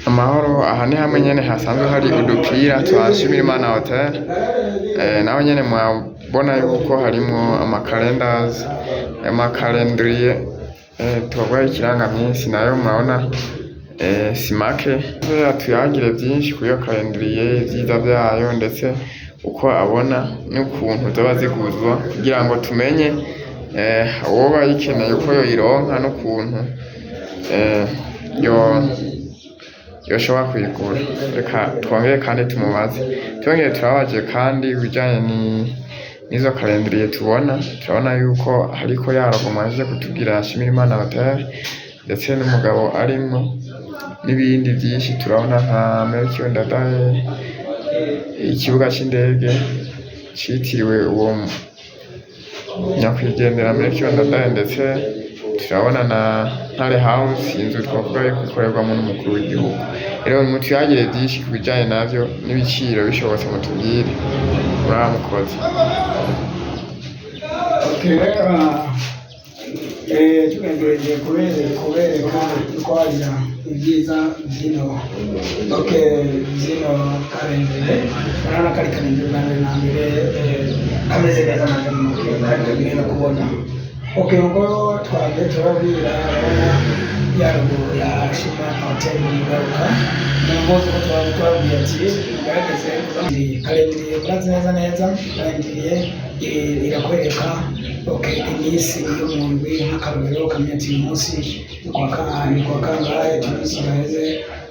Amahoro, aha ni hamwe nyene hasanzwe hari udupira twa Nshimirimana Hotel, naho nyene mwabona yuko harimwo amakalendriye twavuga ikirangamisi, nayo murabona si make. Tuyagire vyinshi kuyo kalendriye, ivyiza vyayo ndetse uko abona n'ukuntu zoba ziguzwa, kugira ngo tumenye uwoba yikeneye uko yoyironka n'ukuntu yoshobora kuyigura. Reka twongere kandi tumubaze. Twongere turabaje kandi ibijanye n'izo kalendriye turabona yuko hariko yaragoma aje kutubwira Nshimirimana Hotel, ndetse n'umugabo arimwo n'ibindi vyinshi. Turabona nka Melchior Ndadaye, ikibuga c'indege citiriwe uwo nyakwigendera Melchior Ndadaye, ndetse turabona na Ntare House, inzu twavuga yuko ikorerwamwo n'umukuru w'igihugu. Rero mutuyagire vyinshi ku bijanye navyo n'ibiciro bishobotse mutubwire. Muramukoze. Tugendereje kubereka twaja ibyiza zino kalendere. Urabona ko ari kalendere na mbere kameze neza kandi no kubona. Ngo twaje turabwira yaruguru ya Nshimirimana Hotel mugaruka n'ubuzi ko twabwiye ati mugaragaze kalendere murazi neza. Kalendere irakwereka iminsi yo mu ndwi, nk'akarorero ukamenya ati uyu munsi ni kwa kangahe, umunsi uheze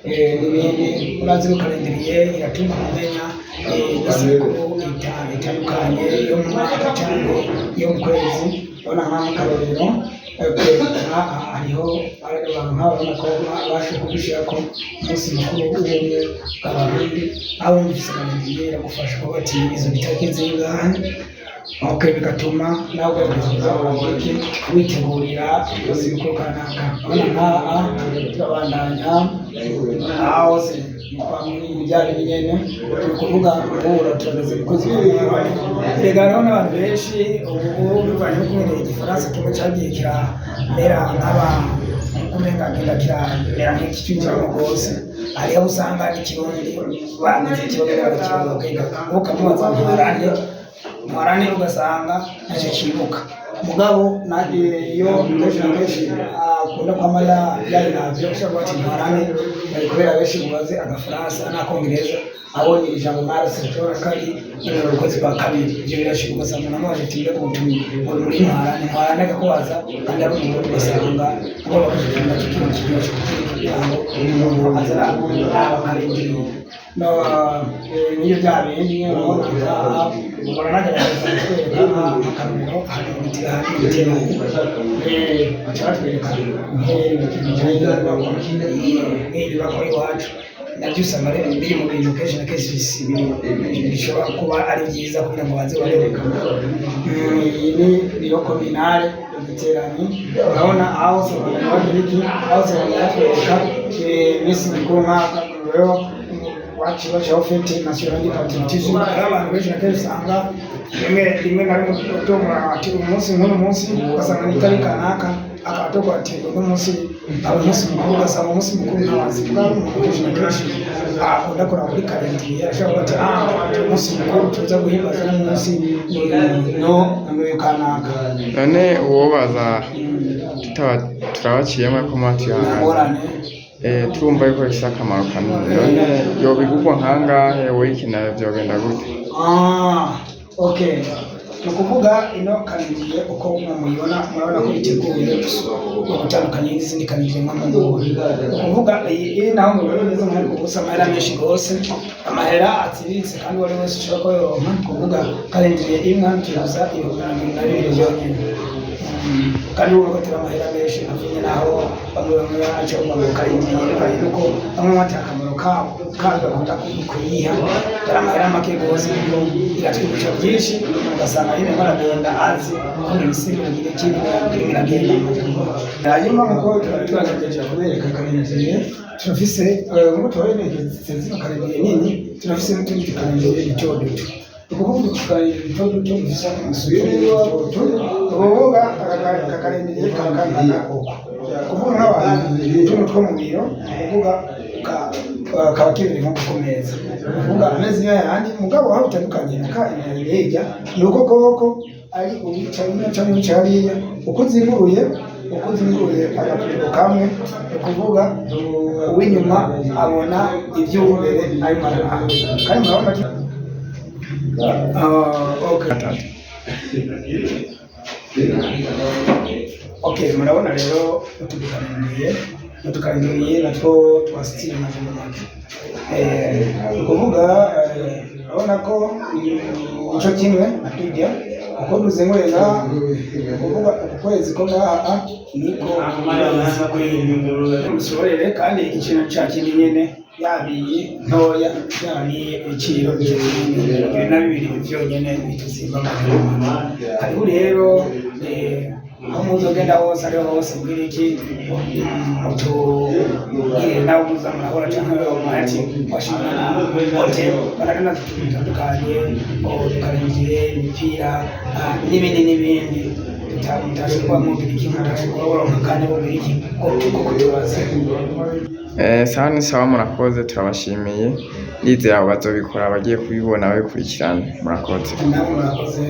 n'ibindi. Urazi ko kalendere iratuma umenya iminsi mikuru itandukanye yo mu mwaka cyangwa yo mu kwezi. Urabona nk'akarorero hariho abantu nk'ababona ko babasha kubishirako umunsi mukuru w'ubumwe bw'abarundi, aho wumvise kalendere iragufasha kuba ati izo itariki zingahe, bigatuma nawe ugaragaza witegurira umunsi mukuru kanaka. Urabona nk'aha turabandanya hose ibijyanye nyene turi kuvuga guhura, turageze mu kwezi kwa erega hariho n'abantu benshi ubu bivanye no kumenya igifaransa kimwe cagiye kiramera kumenga genda kiramera nk'ikicinjiramo rwose. Hariho abo usanga n'ikirundi bagize ikibazo bagakibaza ukamubaza ntwarane ugasanga ntacyo kibuka. Mugabo iyo kenshi akunda kwama yayiravye ushobora kuba ati ntwarane, kubera benshi mubaze agafaransa n'akongereza abonye ijambo marasi rishobora ko ari mu kwezi kwa kabiri. Ivyo birashika ugasanga namubaje ati mbega ubutumire ngo muri ntwarane akakubaza kandi ari umuntu ugasanga agomba kugira ikintu kugira ngo umuntu azira kalendere niyo bya bindi mbona nagerageza kwereka akarorero ahantu ibiterane baca batwereka nk'ibibakora iwacu. Nabyo usanga rero biri mu bintu kenshi na kenshi bishobora kuba ari byiza kugira ngo baze barerekana. Iyi niyo kominale igiterane. Urabona aho hose bagiriki, aho hose batwereka iminsi mikuru nk'akarorero wacu fete national patriotism. Abantu benshi na kenshi usanga rimwe na rimwe utomora ati umunsi nk'uno munsi ugasanga ni itariki kanaka, akatogwa ati uno munsi aba umunsi mukuru, ugasanga umunsi mukuru ntawazi bwa umuntu kenshi na kenshi akunda kuraba kuri kalendere. Ashobora ati umunsi mukuru tuza guhimbaza n'umunsi kanaka. None uwobaza turabaciyemo ko matuyangana turumva yuko bifise akamaro kanini. None yobigurwa nkangahe, woyikeneye vyogenda gute? Nukuvuga ino kalendere uko murabona ko iteguye gutandukanye n'izindi kalendere nk'amadolari. Nukuvuga iyi naho mubibona neza muri kubusa amahera menshi gose, amahera atsiritse kandi wari wese ushobora ko yoronka. Nukuvuga kalendere imwe tuza ibihumbi 200 vyonyene, kandi urumva ko turi amahera menshi avuye naho bamwe baca mu kalendere bari nuko bamwe bati akamaro kabo kandi bakunda kuyiha ari amahera make gose, kuko iratwigisha byinshi. Ugasanga nyine baragenda azi ko ibisigo bigira ikindi biragenda. Hanyuma nk'uko turagerageza kubereka kalendere, turafise nk'uko tubaberetse zino kalendere nini, turafise n'utundi kalendere duto duto. Ukuvuga kalendere duto duto dufise amasura duto uvuga kalendere kakangana uko kuvuga nk'abantu utuntu two mu biro, uvuga kaba kibiri nko ku meza uvuga amezi niyo yandi mugabo aho bitandukanye naka hirya ni uko koko ari uwicaye cyangwa wicaye hariya uko uzinguruye agapapuro kamwe ni ukuvuga uw'inyuma abona iby'uw'imbere arimo arahanga kandi murabona okay murabona rero utukarindiriye natwo twasitira amajambo make ukuvuga urabona ko icyo kimwe atujya uko duzengureza ukuvuga ukwezi ko ngaha niko usorere kandi ikintu cya kindi nyene yabiye ntoya yaniye iciro na bibiri byonyene bituzimba amajambo hariho rero aho muzogenda hose ariho hose mbwira iki utubwire nawe muza murahora cyangwa ati washimana hotel baragana dutandukanye dukarindire imipira n'ibindi mutashobora mubwira iki mutashobora kuronka kandi mubwira iki kuko tubaze sawa ni sawa murakoze turabashimiye ndizera abo bazobikora bagiye kubibona babikurikirana murakoze namwe murakoze